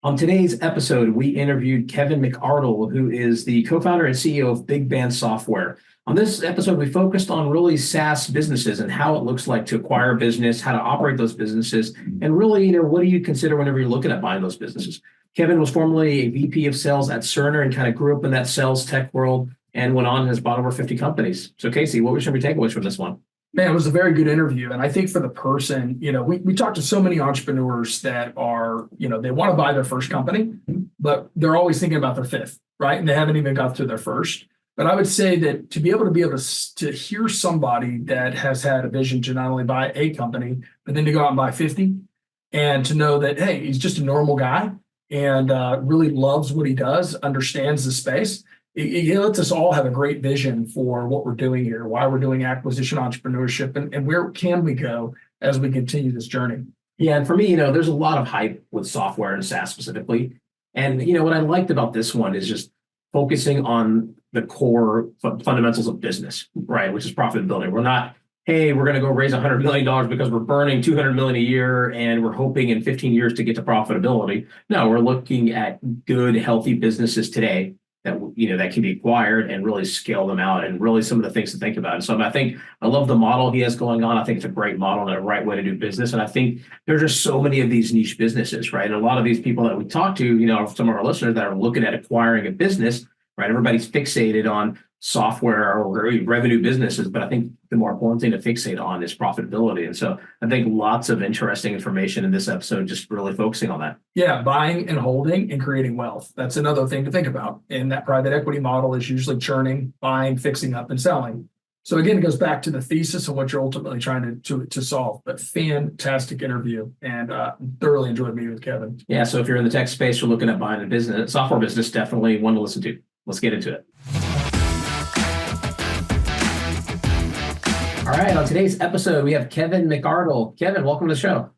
On today's episode, we interviewed Kevin McArdle, who is the co-founder and CEO of Big Band Software. On this episode, we focused on really SaaS businesses and how it looks like to acquire a business, how to operate those businesses, and really, what do you consider whenever you're looking at buying those businesses? Kevin was formerly a VP of sales at Cerner and kind of grew up in that sales tech world and went on and has bought over 50 companies. So Casey, what were some of your takeaways from this one? Man, it was a very good interview. And I think for the person, we talked to so many entrepreneurs that are, they want to buy their first company, but they're always thinking about their fifth, right? And they haven't even got to their first. But I would say that to be able to hear somebody that has had a vision to not only buy a company, but then to go out and buy 50 and to know that, hey, he's just a normal guy and really loves what he does, understands the space. It lets us all have a great vision for what we're doing here, why we're doing acquisition entrepreneurship, and where can we go as we continue this journey. Yeah, and for me, there's a lot of hype with software and SaaS specifically. And, what I liked about this one is just focusing on the core fundamentals of business, right, which is profitability. We're not, hey, we're going to go raise $100 million because we're burning $200 million a year and we're hoping in 15 years to get to profitability. No, we're looking at good, healthy businesses today that can be acquired and really scale them out, and really some of the things to think about. And so I love the model he has going on. I think it's a great model and a right way to do business. And I think there's just so many of these niche businesses, right? And a lot of these people that we talk to, some of our listeners that are looking at acquiring a business, right? Everybody's fixated on software or revenue businesses, but I think the more important thing to fixate on is profitability. And so I think lots of interesting information in this episode, just really focusing on that. Yeah, buying and holding and creating wealth. That's another thing to think about. And that private equity model is usually churning, buying, fixing up, and selling. So again, it goes back to the thesis of what you're ultimately trying to solve. But fantastic interview, and thoroughly enjoyed meeting with Kevin. Yeah, so if you're in the tech space, you're looking at buying a business, software business, definitely one to listen to. Let's get into it. All right, on today's episode, we have Kevin McArdle. Kevin, welcome to the show.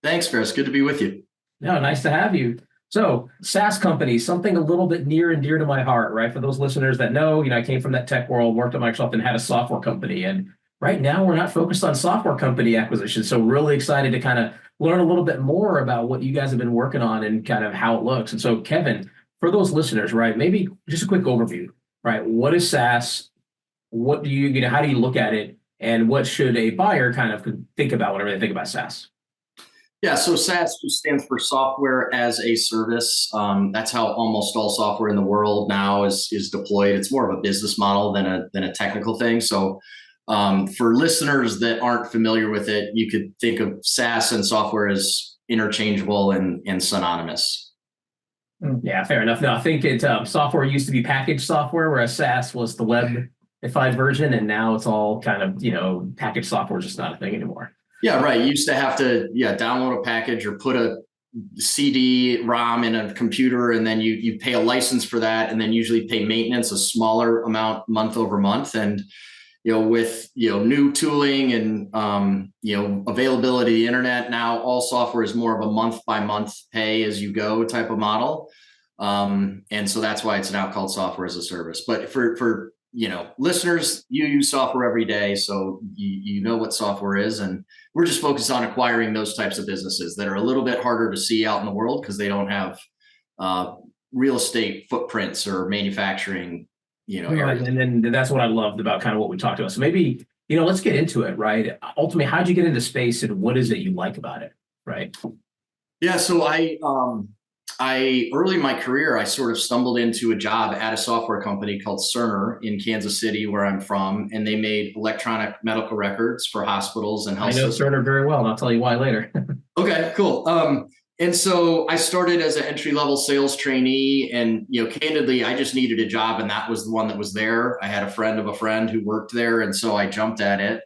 Thanks, Feras. Good to be with you. No, nice to have you. So, SaaS company, something a little bit near and dear to my heart, right? For those listeners that know, I came from that tech world, worked at Microsoft, and had a software company. And right now, we're not focused on software company acquisition. So, really excited to kind of learn a little bit more about what you guys have been working on and kind of how it looks. And so, Kevin, for those listeners, right, maybe just a quick overview, right? What is SaaS? What do you, how do you look at it? And what should a buyer kind of think about whenever they think about SaaS? Yeah, so SaaS just stands for software as a service. That's how almost all software in the world now is deployed. It's more of a business model than a technical thing. So for listeners that aren't familiar with it, you could think of SaaS and software as interchangeable and synonymous. Yeah, fair enough. No, I think software used to be packaged software, whereas SaaS was the web-ified version, and now it's all kind of, packaged software is just not a thing anymore. Yeah, right. You used to have to download a package or put a CD-ROM in a computer, and then you pay a license for that, and then usually pay maintenance, a smaller amount month over month. And with new tooling and availability of the internet, now all software is more of a month by month pay as you go type of model. And so that's why it's now called software as a service. But for listeners, you use software every day, so you know what software is, and we're just focused on acquiring those types of businesses that are a little bit harder to see out in the world because they don't have real estate footprints or manufacturing, areas. And then that's what I loved about kind of what we talked about. So maybe, let's get into it, right? Ultimately, how'd you get into space, and what is it you like about it, right? Yeah, so I early in my career, I sort of stumbled into a job at a software company called Cerner in Kansas City, where I'm from, and they made electronic medical records for hospitals and health systems. I know Cerner very well, and I'll tell you why later. Okay, cool. And so I started as an entry-level sales trainee, and candidly, I just needed a job, and that was the one that was there. I had a friend of a friend who worked there, and so I jumped at it,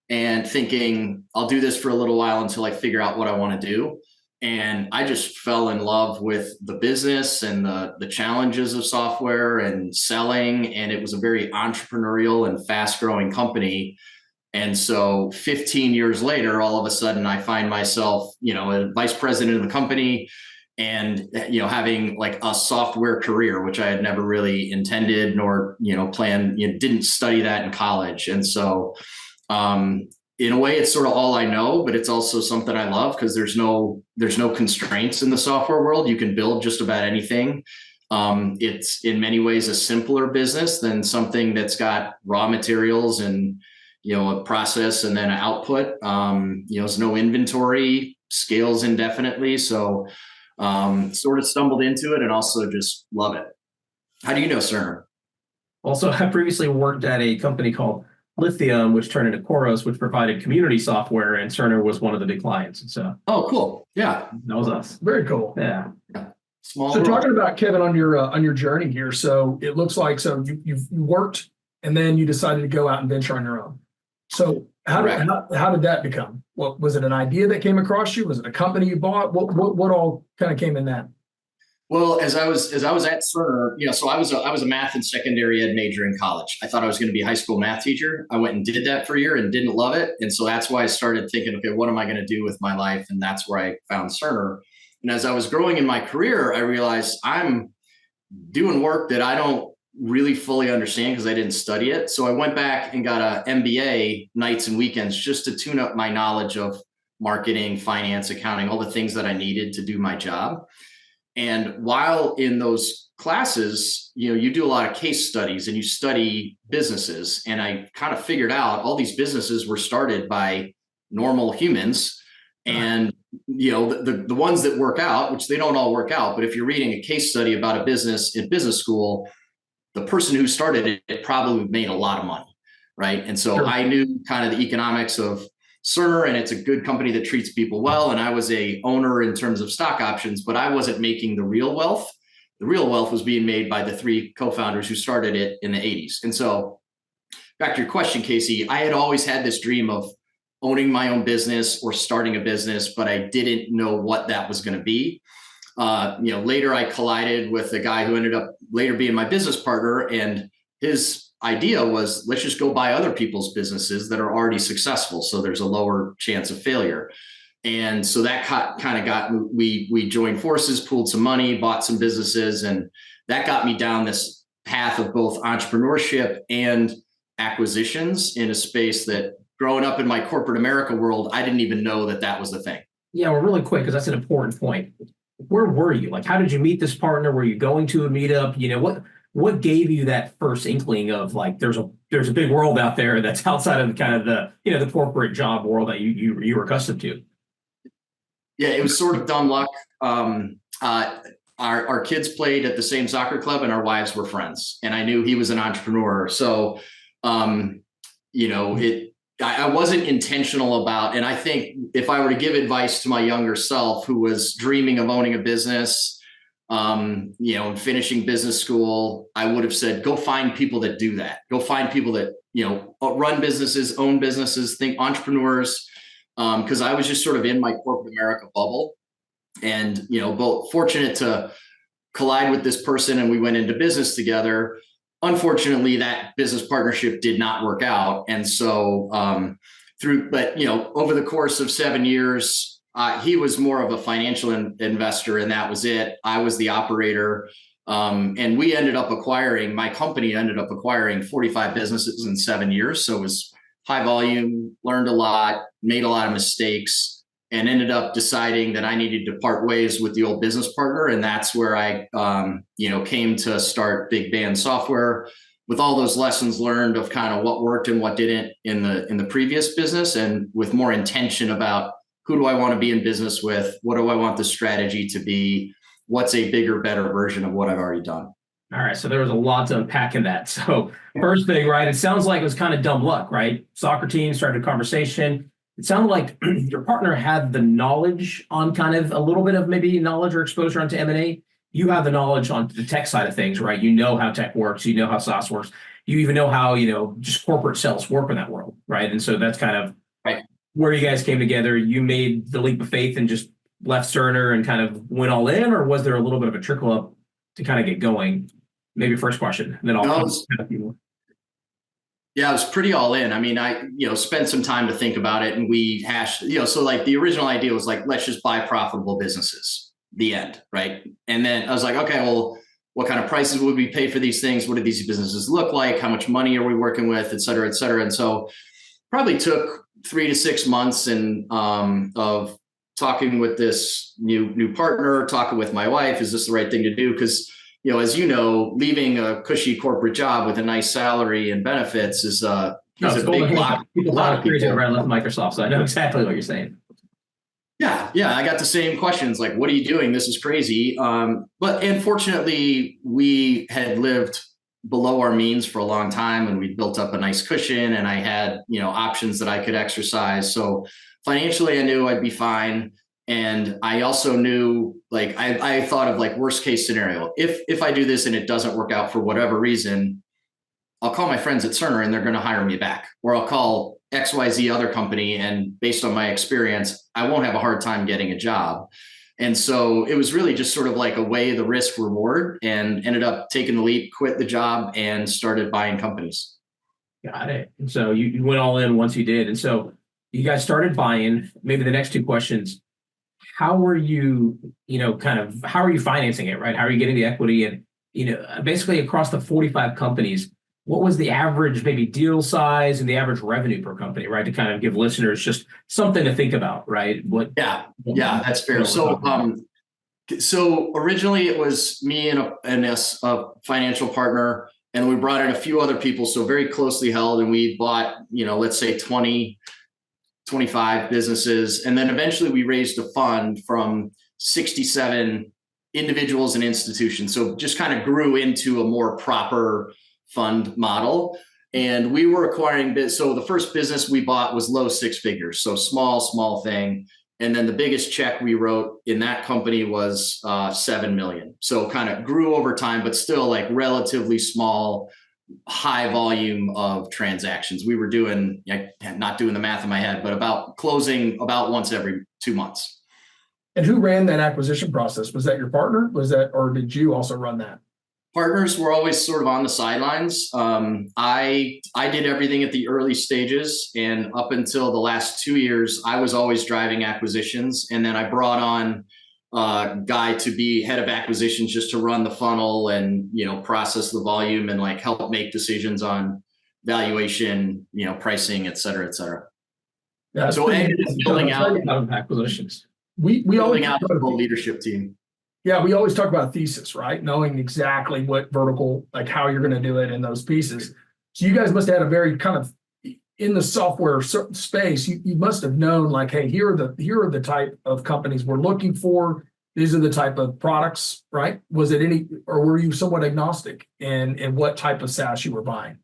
and thinking I'll do this for a little while until I figure out what I want to do. And I just fell in love with the business and the challenges of software and selling. And it was a very entrepreneurial and fast growing company. And so 15 years later, all of a sudden I find myself, a vice president of the company and, having like a software career, which I had never really intended nor, planned, didn't study that in college. And so in a way, it's sort of all I know, but it's also something I love because there's no constraints in the software world. You can build just about anything. It's in many ways a simpler business than something that's got raw materials and, a process and then an output. There's no inventory, scales indefinitely. So sort of stumbled into it and also just love it. How do you know Cerner? Also, I previously worked at a company called Lithium, which turned into Koros, which provided community software, and Cerner was one of the big clients. And so, oh, cool. Yeah, that was us. Very cool. Yeah. Small. So talking about Kevin on your journey here, so it looks like you've worked and then you decided to go out and venture on your own. So how did that become? What was it? An idea that came across you? Was it a company you bought? What all kind of came in that? Well, as I was at Cerner, so I was a math and secondary ed major in college. I thought I was going to be a high school math teacher. I went and did that for a year and didn't love it. And so that's why I started thinking, okay, what am I going to do with my life? And that's where I found Cerner. And as I was growing in my career, I realized I'm doing work that I don't really fully understand because I didn't study it. So I went back and got an MBA nights and weekends just to tune up my knowledge of marketing, finance, accounting, all the things that I needed to do my job. And while in those classes, you do a lot of case studies and you study businesses. And I kind of figured out all these businesses were started by normal humans. And, the ones that work out, which they don't all work out, but if you're reading a case study about a business in business school, the person who started it probably made a lot of money. Right. And so sure. I knew kind of the economics of Cerner, and it's a good company that treats people well. And I was a owner in terms of stock options, but I wasn't making the real wealth. The real wealth was being made by the three co-founders who started it in the 80s. And so back to your question, Casey, I had always had this dream of owning my own business or starting a business, but I didn't know what that was going to be. Later I collided with a guy who ended up later being my business partner, and his idea was, let's just go buy other people's businesses that are already successful, so there's a lower chance of failure. And so that kind of got, we joined forces, pooled some money, bought some businesses, and that got me down this path of both entrepreneurship and acquisitions in a space that, growing up in my corporate America world, I didn't even know that was the thing. Yeah, well, really quick, because that's an important point. Where were you? Like, how did you meet this partner? Were you going to a meetup? What gave you that first inkling of like, there's a big world out there that's outside of kind of the corporate job world that you were accustomed to? Yeah, it was sort of dumb luck. Our kids played at the same soccer club and our wives were friends, and I knew he was an entrepreneur. So, I wasn't intentional about, and I think if I were to give advice to my younger self who was dreaming of owning a business, and finishing business school, I would have said, go find people that do that. Go find people that, run businesses, own businesses, think entrepreneurs. Because I was just sort of in my corporate America bubble, and, both fortunate to collide with this person, and we went into business together. Unfortunately, that business partnership did not work out. And so over the course of 7 years, he was more of a financial investor, and that was it. I was the operator. And my company ended up acquiring 45 businesses in 7 years. So it was high volume, learned a lot, made a lot of mistakes, and ended up deciding that I needed to part ways with the old business partner. And that's where I, came to start Big Band Software with all those lessons learned of kind of what worked and what didn't in the previous business, and with more intention about who do I want to be in business with? What do I want the strategy to be? What's a bigger, better version of what I've already done? All right. So there was a lot to unpack in that. So first thing, right, it sounds like it was kind of dumb luck, right? Soccer team started a conversation. It sounded like your partner had the knowledge on kind of a little bit of maybe knowledge or exposure onto M&A. You have the knowledge on the tech side of things, right? You know how tech works. You know how SaaS works. You even know how, just corporate sales work in that world, right? And so that's kind of right where you guys came together. You made the leap of faith and just left Cerner and kind of went all in, or was there a little bit of a trickle up to kind of get going? Maybe first question, and then I'll Yeah, I was pretty all in. I mean, I, spent some time to think about it, and we hashed, so like the original idea was like, let's just buy profitable businesses, the end. Right. And then I was like, okay, well, what kind of prices would we pay for these things? What do these businesses look like? How much money are we working with, et cetera, et cetera. And so probably took 3 to 6 months and of talking with this new partner, talking with my wife, is this the right thing to do? Because, as you know, leaving a cushy corporate job with a nice salary and benefits is a big block. People thought crazy around left Microsoft, so I know exactly what you're saying. Yeah. I got the same questions like, what are you doing? This is crazy. But unfortunately, we had lived below our means for a long time, and we built up a nice cushion, and I had, options that I could exercise. So financially, I knew I'd be fine. And I also knew, like, I thought of like worst case scenario. If I do this and it doesn't work out for whatever reason, I'll call my friends at Cerner and they're going to hire me back, or I'll call XYZ other company, and based on my experience, I won't have a hard time getting a job. And so it was really just sort of like a weigh the risk reward, and ended up taking the leap, quit the job, and started buying companies. Got it. And so you went all in once you did. And so you guys started buying. Maybe the next two questions: how were you, how are you financing it, right? How are you getting the equity? And, basically across the 45 companies, what was the average maybe deal size and the average revenue per company, right? To kind of give listeners just something to think about, right? Yeah, that's fair. So originally it was me and a financial partner, and we brought in a few other people. So very closely held, and we bought, let's say 20, 25 businesses. And then eventually we raised a fund from 67 individuals and institutions. So just kind of grew into a more proper fund model. And we were acquiring so the first business we bought was low six figures. So small thing. And then the biggest check we wrote in that company was 7 million. So kind of grew over time, but still like relatively small, high volume of transactions. We were doing, not doing the math in my head, but about closing about once every 2 months. And who ran that acquisition process? Was that your partner? Or did you also run that? Partners were always sort of on the sidelines. I did everything at the early stages, and up until the last 2 years, I was always driving acquisitions. And then I brought on a guy to be head of acquisitions, just to run the funnel and, process the volume and like help make decisions on valuation, pricing, et cetera, et cetera. Yeah, so building out acquisitions. We building out the whole leadership team. Yeah, we always talk about thesis, right? Knowing exactly what vertical, like how you're going to do it in those pieces. So you guys must have had a very kind of, in the software space, you must have known like, hey, here are the type of companies we're looking for. These are the type of products, right? Was it or were you somewhat agnostic in what type of SaaS you were buying?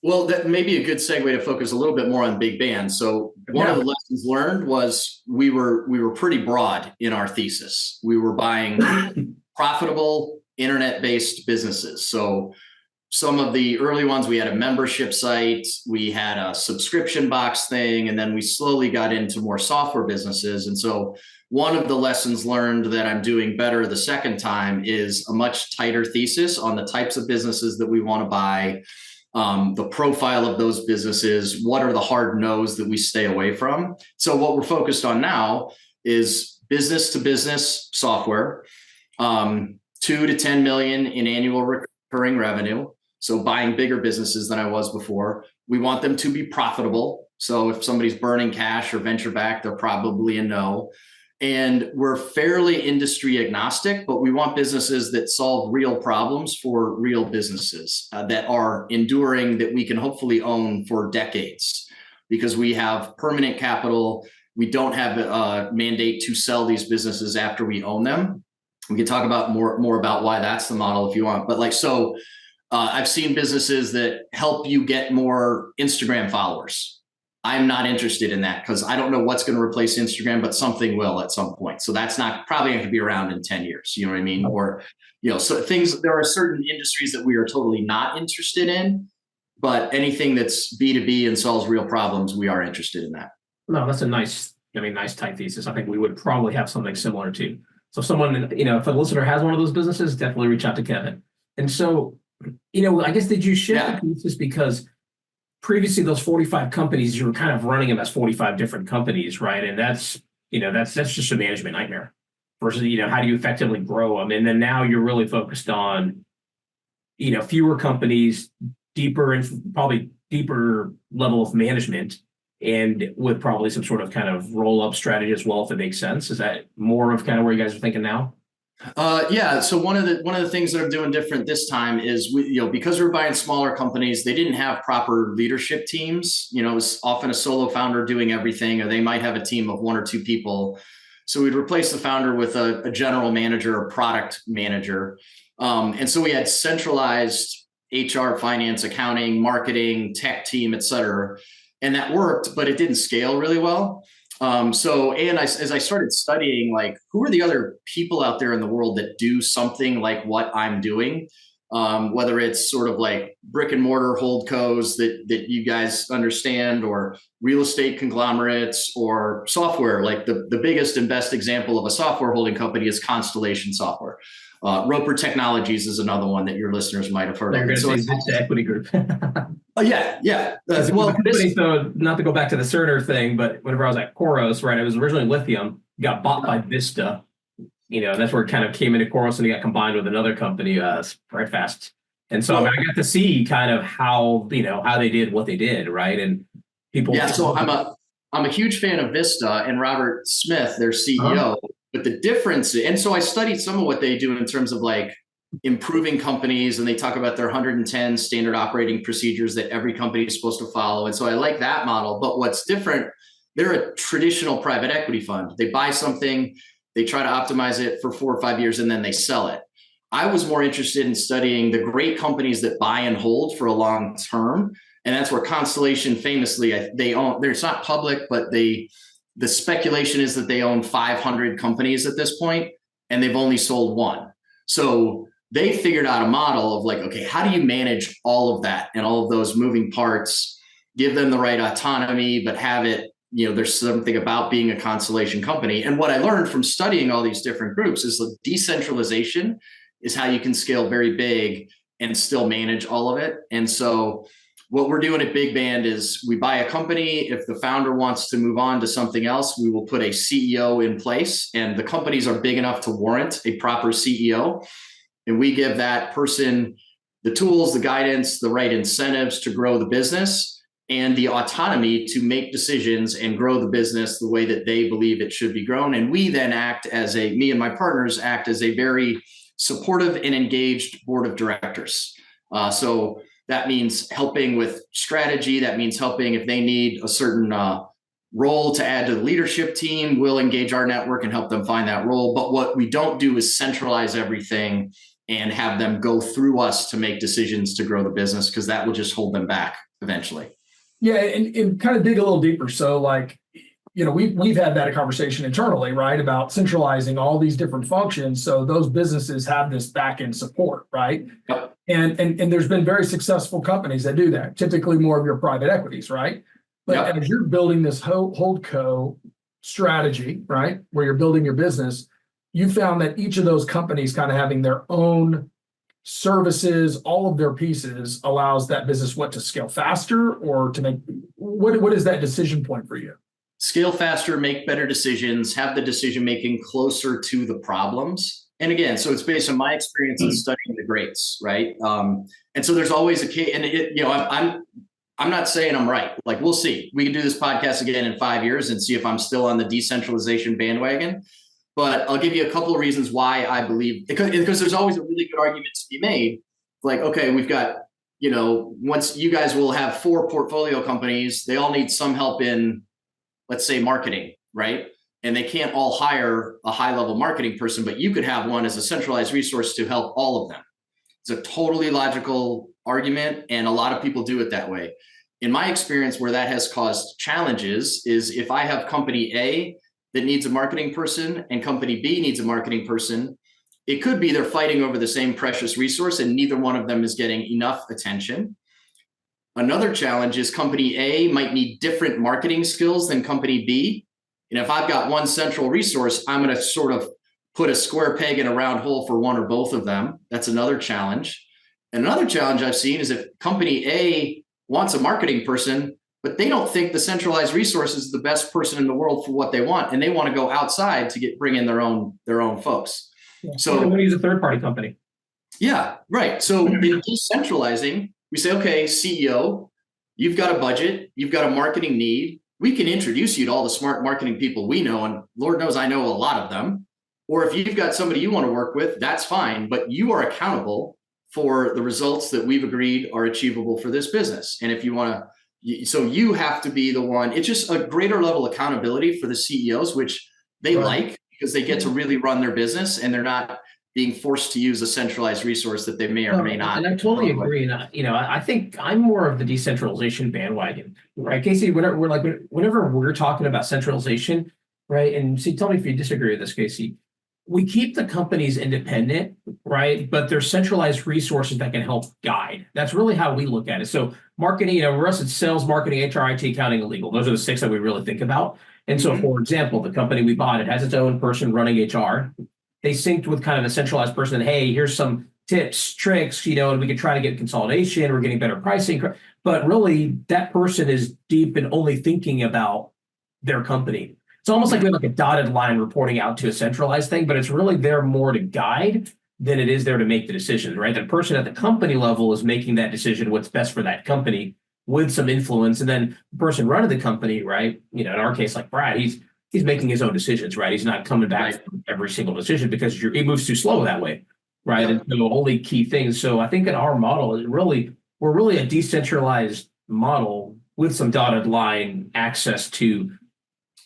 Well, that may be a good segue to focus a little bit more on big bands. So one of the lessons learned was we were pretty broad in our thesis. We were buying profitable internet-based businesses. So some of the early ones, we had a membership site, we had a subscription box thing, and then we slowly got into more software businesses. And so one of the lessons learned that I'm doing better the second time is a much tighter thesis on the types of businesses that we want to buy. The profile of those businesses, what are the hard no's that we stay away from? So what we're focused on now is business to business software, 2 to 10 million in annual recurring revenue. So buying bigger businesses than I was before. We want them to be profitable. So if somebody's burning cash or venture back, they're probably a no. And we're fairly industry agnostic, but we want businesses that solve real problems for real businesses that are enduring, that we can hopefully own for decades, because we have permanent capital. We don't have a mandate to sell these businesses after we own them. We can talk about more about why that's the model if you want. But I've seen businesses that help you get more Instagram followers. I'm not interested in that because I don't know what's going to replace Instagram, but something will at some point. So that's not probably going to be around in 10 years. You know what I mean? Or, so there are certain industries that we are totally not interested in, but anything that's B2B and solves real problems, we are interested in that. No, that's a nice tight thesis. I think we would probably have something similar too. So if someone, if a listener has one of those businesses, definitely reach out to Kevin. And so, I guess, did you shift the thesis because previously those 45 companies, you were kind of running them as 45 different companies, right? And that's just a management nightmare versus, how do you effectively grow them? And then now you're really focused on, fewer companies, deeper and probably deeper level of management, and with probably some sort of kind of roll up strategy as well, if it makes sense. Is that more of kind of where you guys are thinking now? Yeah. So one of the things that I'm doing different this time is because we're buying smaller companies, they didn't have proper leadership teams. It was often a solo founder doing everything, or they might have a team of 1 or 2 people. So we'd replace the founder with a general manager or product manager. And so we had centralized HR, finance, accounting, marketing, tech team, et cetera. And that worked, but it didn't scale really well. As I started studying, like, who are the other people out there in the world that do something like what I'm doing, whether it's sort of like brick and mortar holdcos that you guys understand, or real estate conglomerates, or software. Like the biggest and best example of a software holding company is Constellation Software. Roper Technologies is another one that your listeners might have heard of. You're going to say the equity group. Oh, yeah. So not to go back to the Cerner thing, but whenever I was at Khoros, right, it was originally lithium, got bought by Vista. That's where it kind of came into Khoros, and it got combined with another company, right fast. And so I got to see kind of how they did what they did, right? And people. Yeah, so I'm a huge fan of Vista and Robert Smith, their CEO. But the difference, and so I studied some of what they do in terms of like improving companies, and they talk about their 110 standard operating procedures that every company is supposed to follow. And so I like that model. But what's different, they're a traditional private equity fund. They buy something, they try to optimize it for 4 or 5 years, and then they sell it. I was more interested in studying the great companies that buy and hold for a long term. And that's where Constellation famously, they own, it's not public, but the speculation is that they own 500 companies at this point, and they've only sold 1. So they figured out a model of like, okay, how do you manage all of that and all of those moving parts, give them the right autonomy, but have it, there's something about being a Constellation company. And what I learned from studying all these different groups is that decentralization is how you can scale very big and still manage all of it. And so what we're doing at Big Band is we buy a company. If the founder wants to move on to something else, we will put a CEO in place, and the companies are big enough to warrant a proper CEO. And we give that person the tools, the guidance, the right incentives to grow the business, and the autonomy to make decisions and grow the business the way that they believe it should be grown. And we then me and my partners act as a very supportive and engaged board of directors. So that means helping with strategy. That means helping if they need a certain role to add to the leadership team. We'll engage our network and help them find that role. But what we don't do is centralize everything and have them go through us to make decisions to grow the business, because that will just hold them back eventually. Yeah, and kind of dig a little deeper. So like, we've had that conversation internally, right, about centralizing all these different functions so those businesses have this back-end support, right? Yep. And there's been very successful companies that do that, typically more of your private equities, right? But as you're building this holdco strategy, right, where you're building your business, you found that each of those companies kind of having their own services, all of their pieces allows that business to scale faster, or to make, what is that decision point for you? Scale faster, make better decisions, have the decision-making closer to the problems. And again, so it's based on my experience in studying the greats, right? And so there's always a case, and I'm not saying I'm right. Like, we'll see. We can do this podcast again in 5 years and see if I'm still on the decentralization bandwagon. But I'll give you a couple of reasons why I believe, because there's always a really good argument to be made. Like, okay, we've got, once you guys will have 4 portfolio companies, they all need some help in, let's say, marketing, right? And they can't all hire a high-level marketing person, but you could have one as a centralized resource to help all of them. It's a totally logical argument, and a lot of people do it that way. In my experience, where that has caused challenges is if I have company A that needs a marketing person and company B needs a marketing person, it could be they're fighting over the same precious resource and neither one of them is getting enough attention. Another challenge is company A might need different marketing skills than company B. And if I've got one central resource, I'm going to sort of put a square peg in a round hole for one or both of them. That's another challenge. And another challenge I've seen is if company A wants a marketing person, but they don't think the centralized resource is the best person in the world for what they want, and they want to go outside to bring in their own folks. Yeah. So we're going to use a third-party company. Yeah, right. So in decentralizing, we say, okay, CEO, you've got a budget, you've got a marketing need, we can introduce you to all the smart marketing people we know. And Lord knows I know a lot of them. Or if you've got somebody you want to work with, that's fine. But you are accountable for the results that we've agreed are achievable for this business. And if you want to, so you have to be the one. It's just a greater level of accountability for the CEOs, which they like, because they get to really run their business and they're not being forced to use a centralized resource that they may or may not. And I totally agree. And I think I'm more of the decentralization bandwagon, right? Casey, whenever we're talking about centralization, right? And see, tell me if you disagree with this, Casey. We keep the companies independent, right? But there's centralized resources that can help guide. That's really how we look at it. So marketing, for us, it's sales, marketing, HR, IT, accounting, and legal. Those are the 6 that we really think about. And so, for example, the company we bought, it has its own person running HR. They synced with kind of a centralized person. Hey, here's some tips, tricks, and we can try to get consolidation. We're getting better pricing. But really, that person is deep and only thinking about their company. It's almost like we have like a dotted line reporting out to a centralized thing, but it's really there more to guide than it is there to make the decision, right? The person at the company level is making that decision, what's best for that company with some influence. And then the person running the company, right? In our case, like Brad, he's making his own decisions, right? He's not coming back from every single decision because it moves too slow that way, right? And the only key things. So I think in our model, we're really a decentralized model with some dotted line access to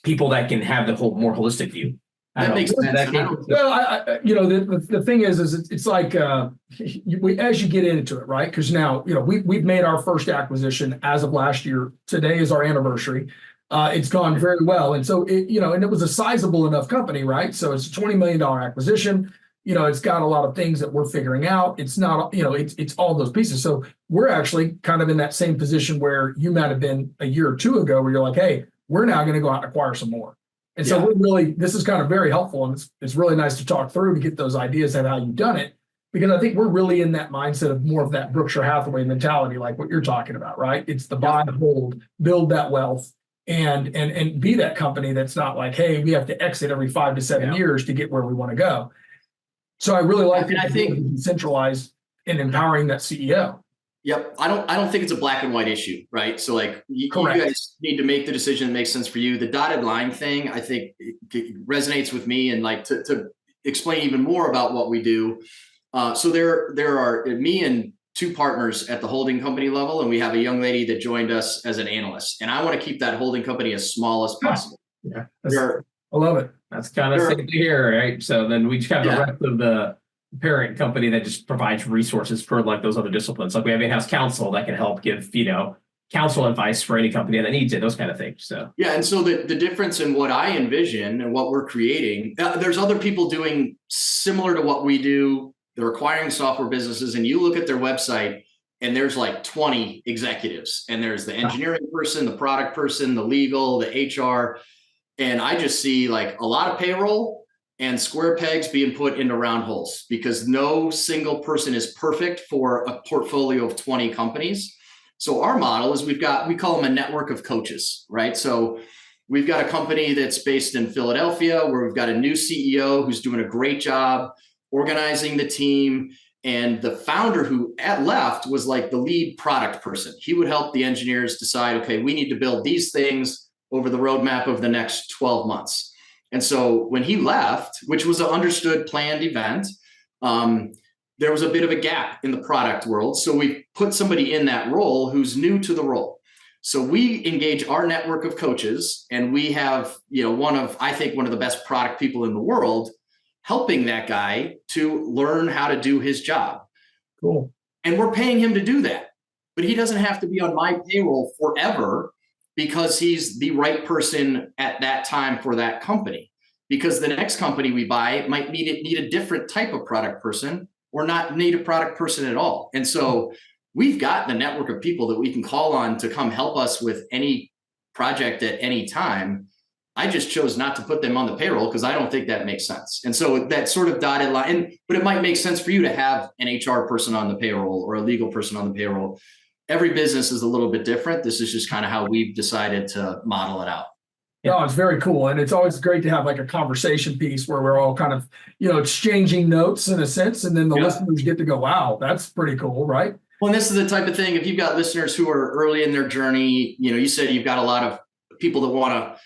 people that can have the whole more holistic view. That makes sense. Well, the thing is it's like as you get into it, right? Because now we've made our first acquisition as of last year. Today is our anniversary. It's gone very well, and so and it was a sizable enough company, right? So it's a $20 million acquisition. It's got a lot of things that we're figuring out. It's not, it's all those pieces. So we're actually kind of in that same position where you might have been a year or two ago, where you're like, hey, we're now going to go out and acquire some more. And so this is kind of very helpful. And it's really nice to talk through to get those ideas and how you've done it, because I think we're really in that mindset of more of that Berkshire Hathaway mentality, like what you're talking about, right? It's the buy and hold, build that wealth, and be that company that's not like, hey, we have to exit every 5 to 7 years to get where we want to go. So I really like I think centralized and empowering that CEO. Yep. I don't think it's a black and white issue, right? So like you guys need to make the decision that makes sense for you. The dotted line thing, I think it resonates with me, and like to explain even more about what we do. So there are me and 2 partners at the holding company level, and we have a young lady that joined us as an analyst. And I want to keep that holding company as small as possible. Yeah, I love it. That's kind of safe to hear, right? So then we just have the rest of the parent company that just provides resources for like those other disciplines. Like we have in-house counsel that can help give, counsel advice for any company that needs it, those kind of things. So and so the difference in what I envision and what we're creating, there's other people doing similar to what we do. They're acquiring software businesses, and you look at their website and there's like 20 executives, and there's the engineering person, the product person, the legal, the HR. And I just see like a lot of payroll and square pegs being put into round holes, because no single person is perfect for a portfolio of 20 companies. So our model is we call them a network of coaches, right? So we've got a company that's based in Philadelphia where we've got a new CEO who's doing a great job organizing the team. And the founder who left was like the lead product person. He would help the engineers decide, okay, we need to build these things over the roadmap of the next 12 months. And so when he left, which was an understood planned event, there was a bit of a gap in the product world. So we put somebody in that role who's new to the role. So we engage our network of coaches, and we have, one of the best product people in the world helping that guy to learn how to do his job. Cool. And we're paying him to do that, but he doesn't have to be on my payroll forever, because he's the right person at that time for that company. Because the next company we buy might need a different type of product person, or not need a product person at all. And so we've got the network of people that we can call on to come help us with any project at any time. I just chose not to put them on the payroll because I don't think that makes sense. And so that sort of dotted line, but it might make sense for you to have an HR person on the payroll or a legal person on the payroll. Every business is a little bit different. This is just kind of how we've decided to model it out. No, it's very cool. And it's always great to have like a conversation piece where we're all kind of, exchanging notes in a sense. And then the listeners get to go, wow, that's pretty cool, right? Well, and this is the type of thing, if you've got listeners who are early in their journey, you said you've got a lot of people that want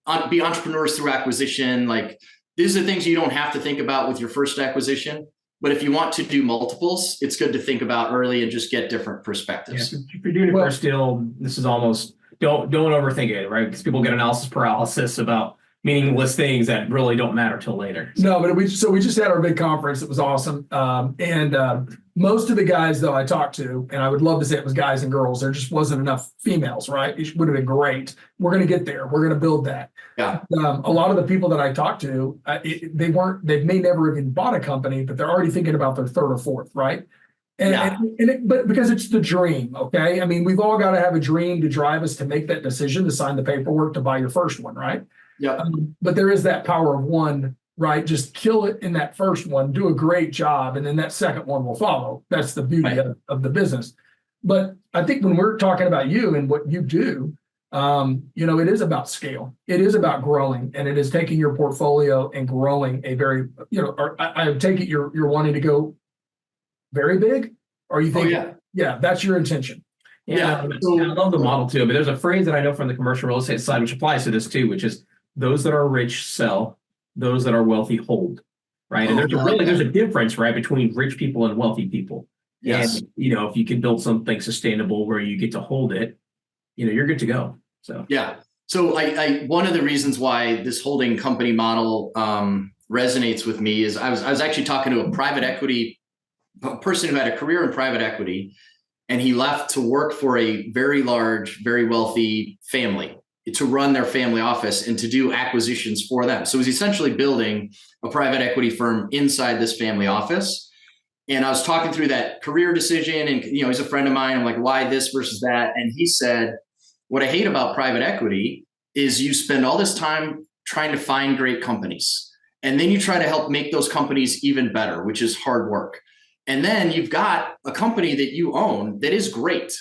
to be entrepreneurs through acquisition, like these are things you don't have to think about with your first acquisition. But if you want to do multiples, it's good to think about early and just get different perspectives. Yeah, if you're doing your first deal, this is almost don't overthink it, right? Because people get analysis paralysis about meaningless things that really don't matter till later. No, but we just had our big conference. It was awesome. And most of the guys though I talked to, and I would love to say it was guys and girls, there just wasn't enough females, right? It would have been great. We're going to get there. We're going to build that. Yeah. A lot of the people that I talked to, they may never have even bought a company, but they're already thinking about their third or fourth, right? But because it's the dream, okay? I mean, we've all got to have a dream to drive us to make that decision, to sign the paperwork, to buy your first one, right? Yeah. But there is that power of one, right? Just kill it in that first one, do a great job, and then that second one will follow. That's the beauty of the business. But I think when we're talking about you and what you do, it is about scale. It is about growing, and it is taking your portfolio and growing a very, I take it you're wanting to go very big, or you think, yeah, that's your intention. Yeah, I love the model too. But there's a phrase that I know from the commercial real estate side, which applies to this too, which is those that are rich sell, those that are wealthy hold, right? And there's a difference, right, between rich people and wealthy people. Yes. And, if you can build something sustainable where you get to hold it, you're good to go. So, yeah. So I one of the reasons why this holding company model resonates with me is I was actually talking to a private equity person who had a career in private equity, and he left to work for a very large, very wealthy family to run their family office and to do acquisitions for them. So he was essentially building a private equity firm inside this family office. And I was talking through that career decision, and he's a friend of mine. I'm like, why this versus that? And he said, what I hate about private equity is you spend all this time trying to find great companies, and then you try to help make those companies even better, which is hard work. And then you've got a company that you own that is great,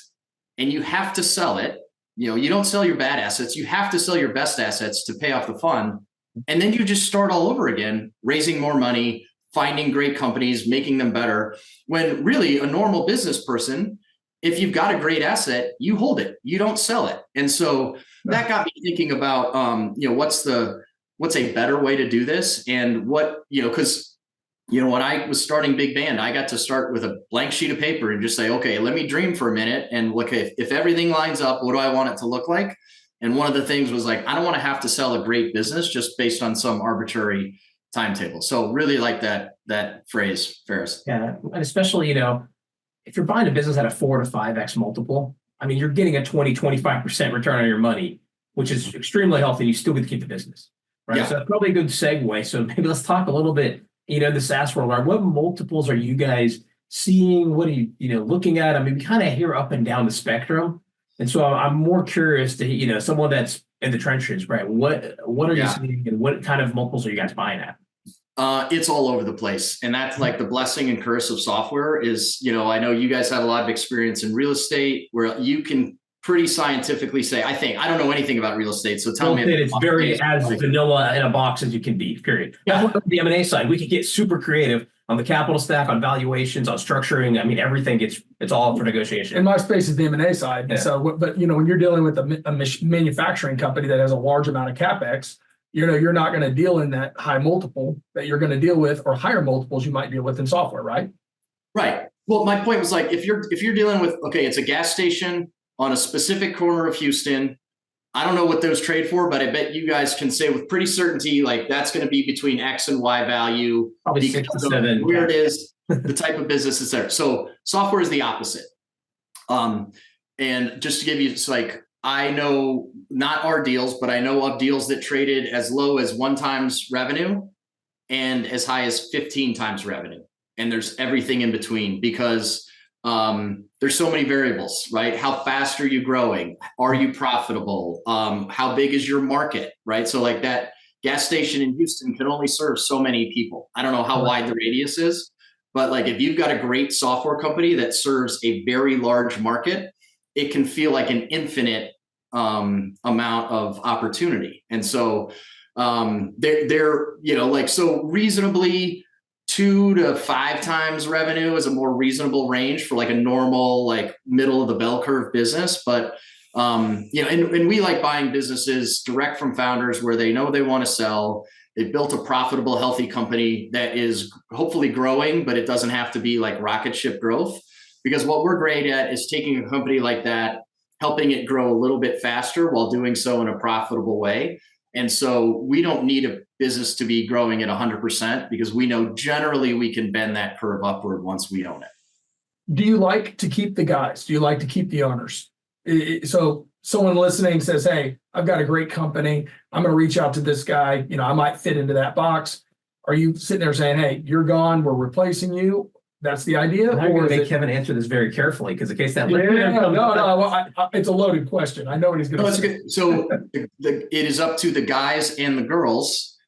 and you have to sell it. You don't sell your bad assets. You have to sell your best assets to pay off the fund. And then you just start all over again, raising more money, finding great companies, making them better. When really a normal business person, if you've got a great asset, you hold it, you don't sell it. And so that got me thinking about, what's a better way to do this? And because when I was starting Big Band, I got to start with a blank sheet of paper and just say, okay, let me dream for a minute. And look, if everything lines up, what do I want it to look like? And one of the things was like, I don't want to have to sell a great business just based on some arbitrary timetable. So really like that phrase, Feras. Yeah. And especially, if you're buying a business at a 4 to 5x multiple, I mean, you're getting a 20-25% return on your money, which is extremely healthy. You still get to keep the business, right? Yeah. So that's probably a good segue. So maybe let's talk a little bit, the SaaS world. What multiples are you guys seeing? What are you, looking at? I mean, we kind of hear up and down the spectrum. And so I'm more curious to, someone that's in the trenches, right? What are you seeing, and what kind of multiples are you guys buying at? It's all over the place. And that's like the blessing and curse of software is, I know you guys have a lot of experience in real estate where you can pretty scientifically say, I don't know anything about real estate. So tell me. It's very as vanilla in a box as you can be, period. Yeah. The M&A side, we could get super creative on the capital stack, on valuations, on structuring. I mean, everything it's all up for negotiation. And my space is the M&A side. Yeah. So, but when you're dealing with a manufacturing company that has a large amount of CapEx, you're not going to deal in that high multiple that you're going to deal with, or higher multiples you might deal with in software, right? Right. Well, my point was like, if you're dealing with, okay, it's a gas station on a specific corner of Houston. I don't know what those trade for, but I bet you guys can say with pretty certainty, like that's going to be between X and Y value. Probably 6 to 7. Where it is, the type of business is there. So software is the opposite. And just to give you, it's like, I know not our deals, but I know of deals that traded as low as 1x revenue and as high as 15 times revenue. And there's everything in between because there's so many variables, right? How fast are you growing? Are you profitable? How big is your market, right? So like that gas station in Houston can only serve so many people. I don't know how wide the radius is, but like if you've got a great software company that serves a very large market, it can feel like an infinite amount of opportunity. And so they're so reasonably 2 to 5 times revenue is a more reasonable range for like a normal, like middle of the bell curve business. But And we like buying businesses direct from founders where they know they want to sell. They've built a profitable, healthy company that is hopefully growing, but it doesn't have to be like rocket ship growth. Because what we're great at is taking a company like that, helping it grow a little bit faster while doing so in a profitable way. And so we don't need a business to be growing at 100% because we know generally we can bend that curve upward once we own it. Do you like to keep the guys? Do you like to keep the owners? So someone listening says, hey, I've got a great company. I'm going to reach out to this guy. I might fit into that box. Are you sitting there saying, hey, you're gone, we're replacing you? That's the idea? I'm going to make Kevin answer this very carefully because in case that it's a loaded question. I know what he's going to say. So it is up to the guys and the girls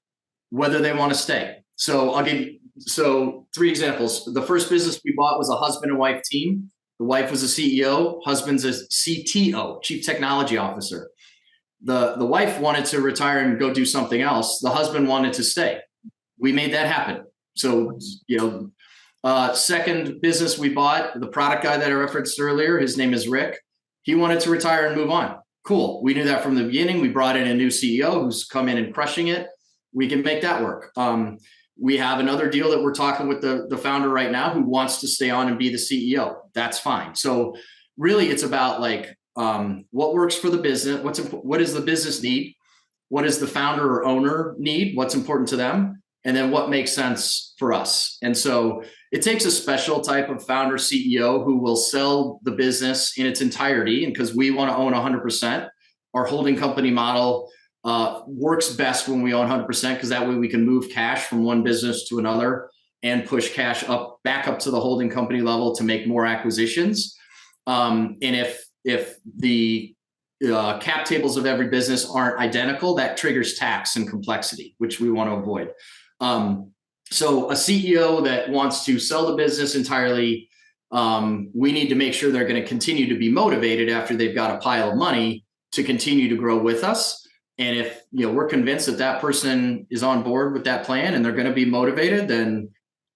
whether they want to stay. So I'll give you 3 examples. The first business we bought was a husband and wife team. The wife was a CEO, husband's a CTO, Chief Technology Officer. The wife wanted to retire and go do something else. The husband wanted to stay. We made that happen. So, second business we bought, the product guy that I referenced earlier, his name is Rick. He wanted to retire and move on. Cool. We knew that from the beginning. We brought in a new CEO who's come in and crushing it. We can make that work. We have another deal that we're talking with the founder right now who wants to stay on and be the CEO. That's fine. So really it's about what works for the business. What does the business need? What does the founder or owner need? What's important to them? And then what makes sense for us? And so it takes a special type of founder CEO who will sell the business in its entirety. And because we want to own 100%, our holding company model works best when we own 100% because that way we can move cash from one business to another and push cash back up to the holding company level to make more acquisitions. And if the cap tables of every business aren't identical, that triggers tax and complexity, which we want to avoid. So a CEO that wants to sell the business entirely, we need to make sure they're going to continue to be motivated after they've got a pile of money to continue to grow with us. And if we're convinced that person is on board with that plan and they're going to be motivated, then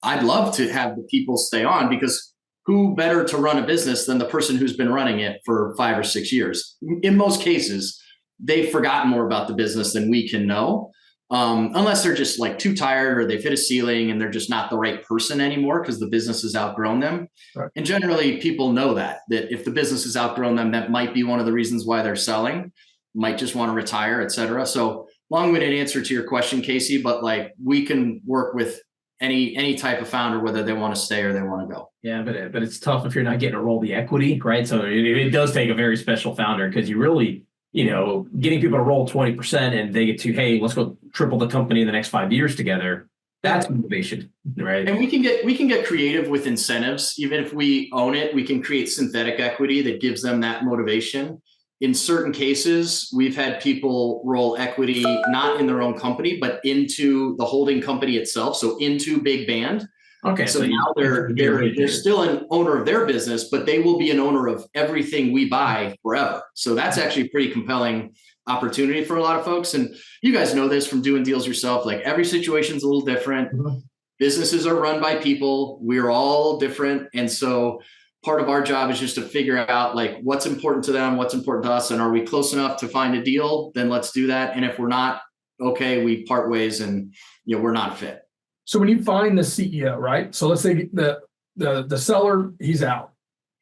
I'd love to have the people stay on because who better to run a business than the person who's been running it for 5 or 6 years? In most cases, they've forgotten more about the business than we can know, unless they're just too tired or they've hit a ceiling and they're just not the right person anymore because the business has outgrown them. Right. And generally people know that if the business has outgrown them, that might be one of the reasons why they're selling. Might just want to retire, et cetera. So long-winded answer to your question, Casey, but we can work with any type of founder, whether they want to stay or they want to go. Yeah, but it's tough if you're not getting to roll the equity, right? So it does take a very special founder because you really, getting people to roll 20% and they get to, hey, let's go triple the company in the next 5 years together. That's motivation, right? And we can get creative with incentives. Even if we own it, we can create synthetic equity that gives them that motivation. In certain cases, we've had people roll equity, not in their own company, but into the holding company itself. So into Big Band. Okay. So now they're still an owner of their business, but they will be an owner of everything we buy forever. So that's actually a pretty compelling opportunity for a lot of folks. And you guys know this from doing deals yourself, every situation is a little different. Mm-hmm. Businesses are run by people. We're all different. And so part of our job is just to figure out what's important to them, what's important to us, and are we close enough to find a deal? Then let's do that. And if we're not, okay, we part ways and we're not fit. So when you find the CEO, right? So let's say the seller, he's out,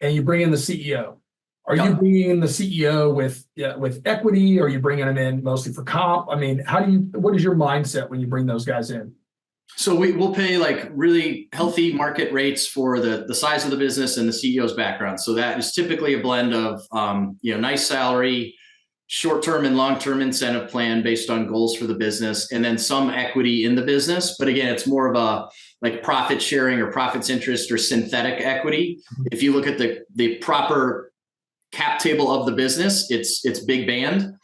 and you bring in the CEO. Are you bringing in the CEO with equity? Or are you bringing them in mostly for comp? I mean, what is your mindset when you bring those guys in? So we'll pay really healthy market rates for the size of the business and the CEO's background. So that is typically a blend of nice salary, short-term and long-term incentive plan based on goals for the business, and then some equity in the business. But again, it's more of a profit sharing or profits interest or synthetic equity. If you look at the proper cap table of the business, it's Big Band,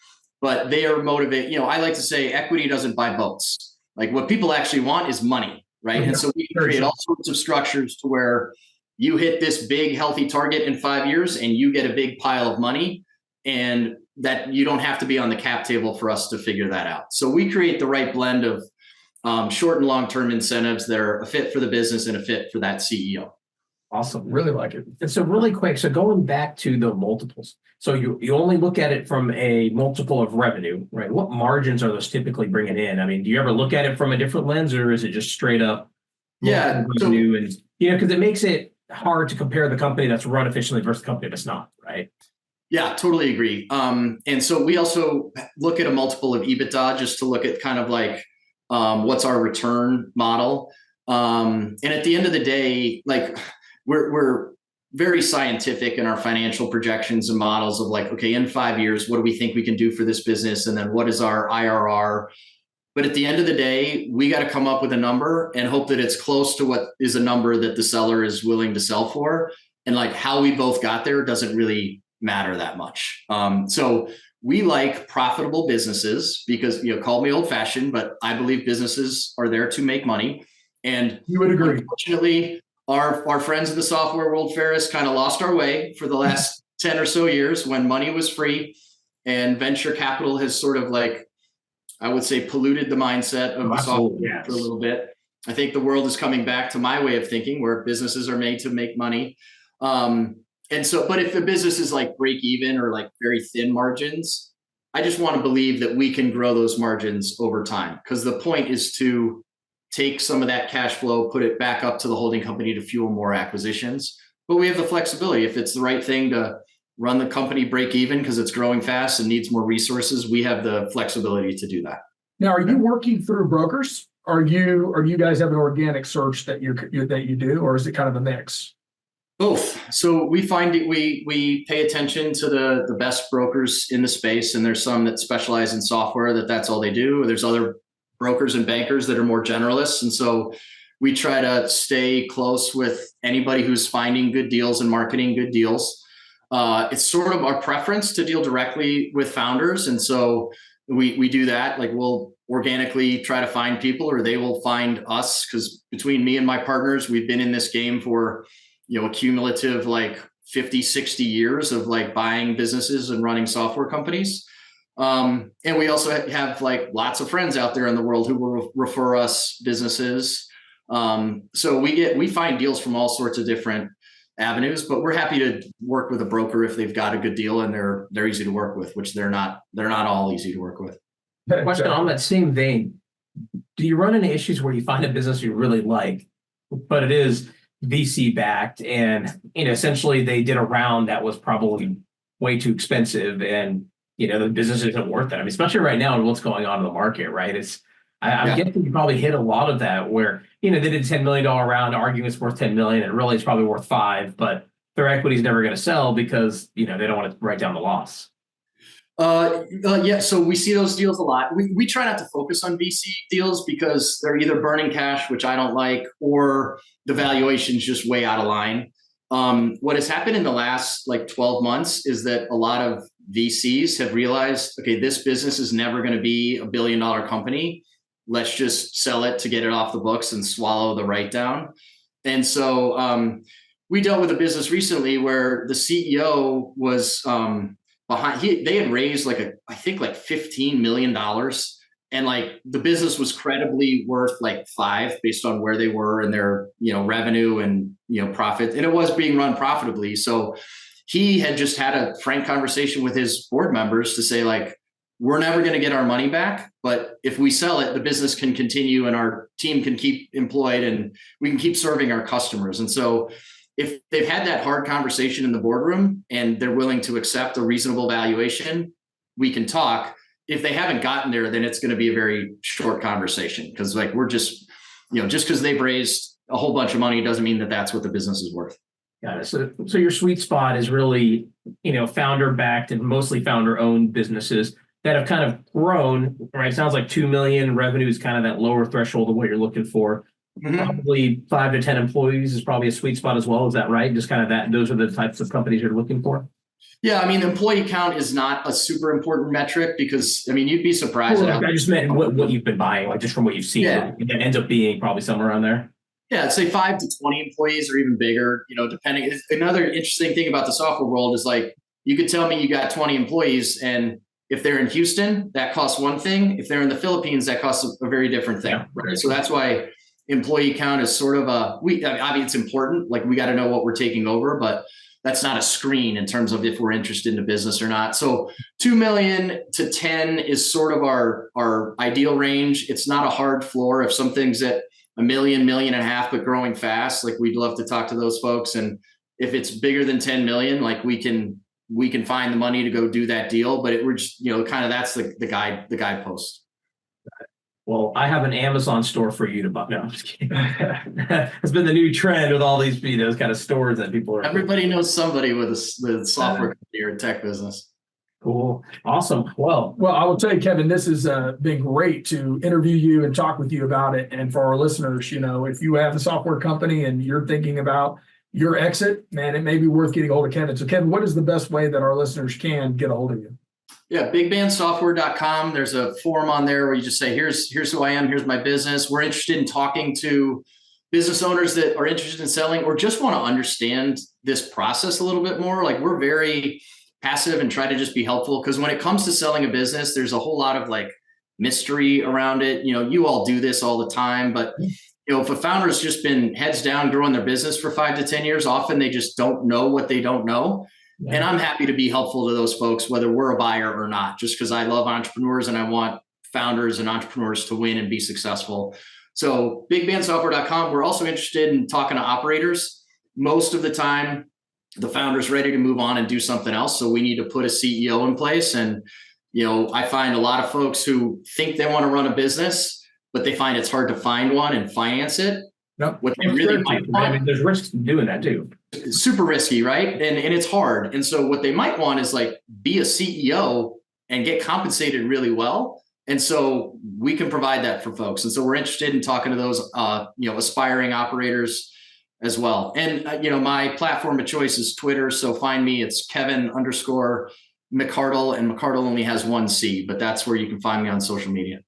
but they are motivated. I like to say equity doesn't buy boats. What people actually want is money, right? Yeah. And so we can create all sorts of structures to where you hit this big healthy target in 5 years and you get a big pile of money, and that you don't have to be on the cap table for us to figure that out. So we create the right blend of short and long-term incentives that are a fit for the business and a fit for that CEO. Awesome. Really like it. And so really quick, so going back to the multiples. So you only look at it from a multiple of revenue, right? What margins are those typically bringing in? I mean, do you ever look at it from a different lens, or is it just straight up Yeah. revenue? And, because it makes it hard to compare the company that's run efficiently versus the company that's not, right? Yeah, totally agree. And so we also look at a multiple of EBITDA just to look at kind of like what's our return model. And at the end of the day, like we're very scientific in our financial projections and models of like, okay, in 5 years, what do we think we can do for this business? And then what is our IRR? But at the end of the day, we got to come up with a number and hope that it's close to what is a number that the seller is willing to sell for. And like how we both got there doesn't really matter that much. So we like profitable businesses because, call me old fashioned, but I believe businesses are there to make money. And you would agree. Unfortunately, our friends in the software world, Feras, kind of lost our way for the last 10 or so years when money was free and venture capital has sort of like, I would say, polluted the mindset of the software for a little bit. I think the world is coming back to my way of thinking where businesses are made to make money. And so, but if the business is like break even or like very thin margins, I just want to believe that we can grow those margins over time, because the point is to take some of that cash flow, put it back up to the holding company to fuel more acquisitions. But we have the flexibility. If it's the right thing to run the company break even because it's growing fast and needs more resources, we have the flexibility to do that. Now, are you working through brokers? Are you guys have an organic search that you do, or is it kind of a mix? Both. So we find it, we pay attention to the best brokers in the space, and there's some that specialize in software that's all they do. There's other brokers and bankers that are more generalists. And so we try to stay close with anybody who's finding good deals and marketing good deals. It's sort of our preference to deal directly with founders. And so we do that. Like we'll organically try to find people, or they will find us, because between me and my partners, we've been in this game for, a cumulative like 50, 60 years of like buying businesses and running software companies. And we also have like lots of friends out there in the world who will refer us businesses. So we find deals from all sorts of different avenues, but we're happy to work with a broker if they've got a good deal and they're easy to work with, which they're not all easy to work with. Question on that same vein. Do you run into issues where you find a business you really like, but it is VC backed and, essentially they did a round that was probably way too expensive and, the business isn't worth it? I mean, especially right now and what's going on in the market, right? I'm guessing you probably hit a lot of that where, they did a $10 million round arguing it's worth 10 million and really it's probably worth 5, but their equity is never going to sell because, they don't want to write down the loss. Yeah, so we see those deals a lot. We try not to focus on VC deals because they're either burning cash, which I don't like, or the valuation's just way out of line. What has happened in the last like 12 months is that a lot of VCs have realized, okay, this business is never going to be $1 billion company. Let's just sell it to get it off the books and swallow the write down. And so we dealt with a business recently where the CEO was they had raised I think $15 million, and like the business was credibly worth like 5 based on where they were in their revenue and profit, and it was being run profitably. So he had just had a frank conversation with his board members to say like, we're never going to get our money back, but if we sell it, the business can continue and our team can keep employed and we can keep serving our customers. And so if they've had that hard conversation in the boardroom and they're willing to accept a reasonable valuation, we can talk. If they haven't gotten there, then it's going to be a very short conversation, because like we're just, just because they've raised a whole bunch of money doesn't mean that that's what the business is worth. Got it. So your sweet spot is really, founder backed and mostly founder owned businesses that have kind of grown, right? It sounds like 2 million revenue is kind of that lower threshold of what you're looking for. Mm-hmm. Probably 5 to 10 employees is probably a sweet spot as well. Is that right? Just kind of that, those are the types of companies you're looking for? Yeah. I mean, employee count is not a super important metric because, you'd be surprised. Well, I just meant what you've been buying, like just from what you've seen. Yeah. It ends up being probably somewhere around there. Yeah. I'd say 5 to 20 employees or even bigger, depending. Another interesting thing about the software world is like, you could tell me you got 20 employees, and if they're in Houston, that costs one thing. If they're in the Philippines, that costs a very different thing. Yeah. Right. So that's why employee count is sort of I mean, it's important. Like we got to know what we're taking over, but that's not a screen in terms of if we're interested in the business or not. So 2 million to 10 is sort of our ideal range. It's not a hard floor. If something's at a million, million and a half, but growing fast, like we'd love to talk to those folks. And if it's bigger than 10 million, like we can find the money to go do that deal. But we're just, kind of that's the guidepost. Well, I have an Amazon store for you to buy. No, I'm just kidding. It's been the new trend with all these, kind of stores that people are. Everybody knows somebody with a software company or a tech business. Cool. Awesome. Well, I will tell you, Kevin, this has been great to interview you and talk with you about it. And for our listeners, if you have a software company and you're thinking about your exit, man, it may be worth getting a hold of Kevin. So Kevin, what is the best way that our listeners can get a hold of you? Yeah, bigbandsoftware.com. There's a form on there where you just say, here's who I am, here's my business. We're interested in talking to business owners that are interested in selling or just want to understand this process a little bit more. Like we're very passive and try to just be helpful because when it comes to selling a business, there's a whole lot of like mystery around it. You all do this all the time, but if a founder has just been heads down growing their business for 5 to 10 years, often they just don't know what they don't know. Yeah. And I'm happy to be helpful to those folks, whether we're a buyer or not, just because I love entrepreneurs and I want founders and entrepreneurs to win and be successful. So bigbandsoftware.com. We're also interested in talking to operators. Most of the time, the founder's ready to move on and do something else. So we need to put a CEO in place. And, I find a lot of folks who think they want to run a business, but they find it's hard to find one and finance it. Yep. What they really might want, I mean, there's risks in doing that too. It's super risky, right? And it's hard. And so what they might want is like be a CEO and get compensated really well. And so we can provide that for folks. And so we're interested in talking to those, aspiring operators as well. And, my platform of choice is Twitter. So find me. It's Kevin_McArdle, and McArdle only has one C, but that's where you can find me on social media.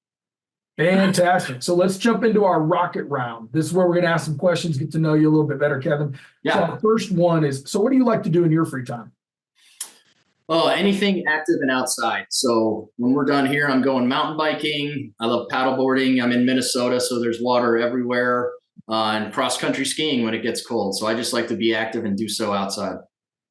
Fantastic. So let's jump into our rocket round. This is where we're going to ask some questions, get to know you a little bit better, Kevin. Yeah. So our first one is, so what do you like to do in your free time? Oh, anything active and outside. So when we're done here, I'm going mountain biking. I love paddleboarding. I'm in Minnesota, so there's water everywhere, and cross-country skiing when it gets cold. So I just like to be active and do so outside.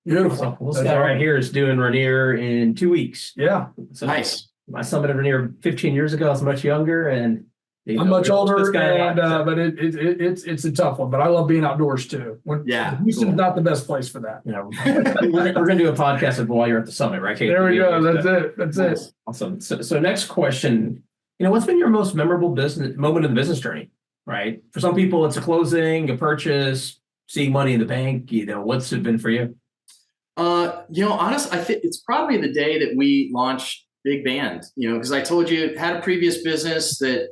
Beautiful. This guy right here is doing Rainier in 2 weeks. Yeah. So nice. I summited Rainier 15 years ago. I was much younger, and I'm much older, but it's a tough one. But I love being outdoors too. Houston's not the best place for that. We're going to do a podcast while you're at the summit, right? There we go. That's it. Awesome. So next question. What's been your most memorable business moment in the business journey? Right. For some people, it's a closing, a purchase, seeing money in the bank. What's it been for you? Honestly, I think it's probably the day that we launched Big Band, because I told you had a previous business that,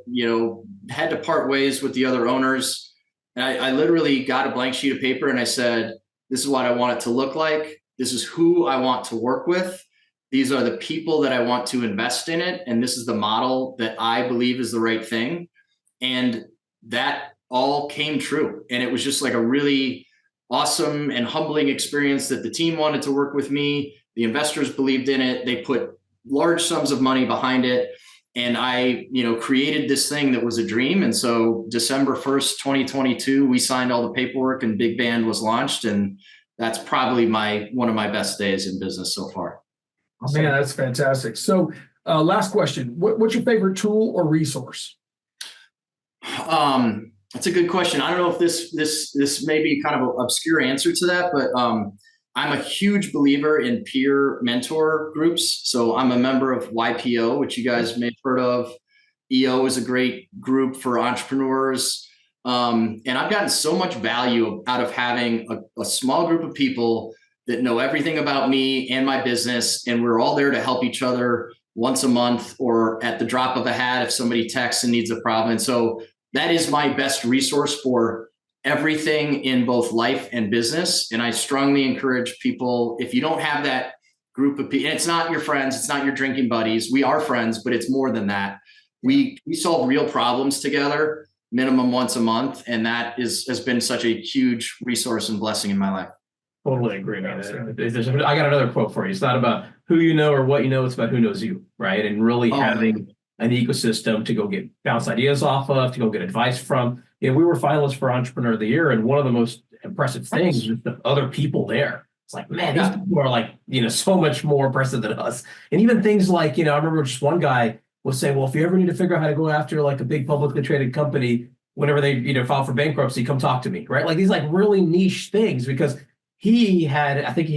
had to part ways with the other owners. And I literally got a blank sheet of paper and I said, this is what I want it to look like. This is who I want to work with. These are the people that I want to invest in it. And this is the model that I believe is the right thing. And that all came true. And it was just like a really awesome and humbling experience that the team wanted to work with me. The investors believed in it. They put large sums of money behind it. And I, created this thing that was a dream. And so December 1st, 2022, we signed all the paperwork and Big Band was launched. And that's probably one of my best days in business so far. Man, that's fantastic. So last question, what's your favorite tool or resource? That's a good question. I don't know if this may be kind of an obscure answer to that, but I'm a huge believer in peer mentor groups. So I'm a member of YPO, which you guys may have heard of. EO is a great group for entrepreneurs. And I've gotten so much value out of having a small group of people that know everything about me and my business. And we're all there to help each other once a month or at the drop of a hat if somebody texts and needs a problem. And so that is my best resource for everything in both life and business. And I strongly encourage people, if you don't have that group of people, and it's not your friends, it's not your drinking buddies. We are friends, but it's more than that. We solve real problems together, minimum once a month. And that has been such a huge resource and blessing in my life. Totally agree, man. I got another quote for you. It's not about who you know or what you know. It's about who knows you, right? And really having an ecosystem to go get bounce ideas off of, to go get advice from. we were finalists for Entrepreneur of the Year, and one of the most impressive things is the other people there. It's like, man, these people are like, so much more impressive than us. And even things like, I remember just one guy was saying, well, if you ever need to figure out how to go after like a big publicly traded company, whenever they, file for bankruptcy, come talk to me, right? Like these like really niche things, because he had, I think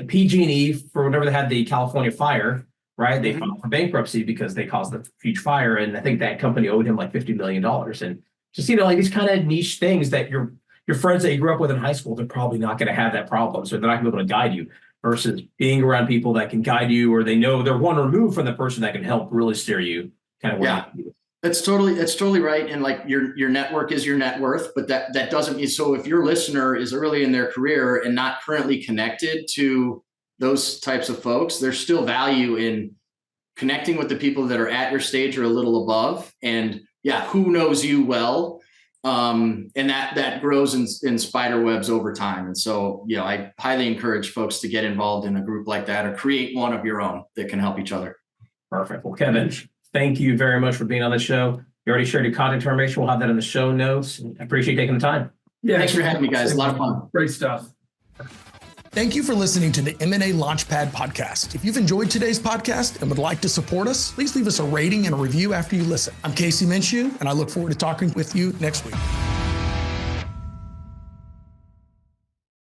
PG&E for whenever they had the California fire, right? They filed for bankruptcy because they caused the huge fire. And I think that company owed him like $50 million. And just, like these kind of niche things that your friends that you grew up with in high school, they're probably not going to have that problem. So they're not going to be able to guide you, versus being around people that can guide you, or they know they're one removed from the person that can help really steer you kind of where you. That's totally right. And like your network is your net worth, but that doesn't mean, so if your listener is early in their career and not currently connected to those types of folks, there's still value in connecting with the people that are at your stage or a little above. And who knows you well. And that grows in spider webs over time. And so, I highly encourage folks to get involved in a group like that, or create one of your own that can help each other. Perfect. Well, Kevin, thank you very much for being on the show. You already shared your contact information. We'll have that in the show notes. I appreciate you taking the time. Yeah, thanks for having me, guys. A lot of fun. Great stuff. Thank you for listening to the M&A Launchpad Podcast. If you've enjoyed today's podcast and would like to support us, please leave us a rating and a review after you listen. I'm Casey Minshew, and I look forward to talking with you next week.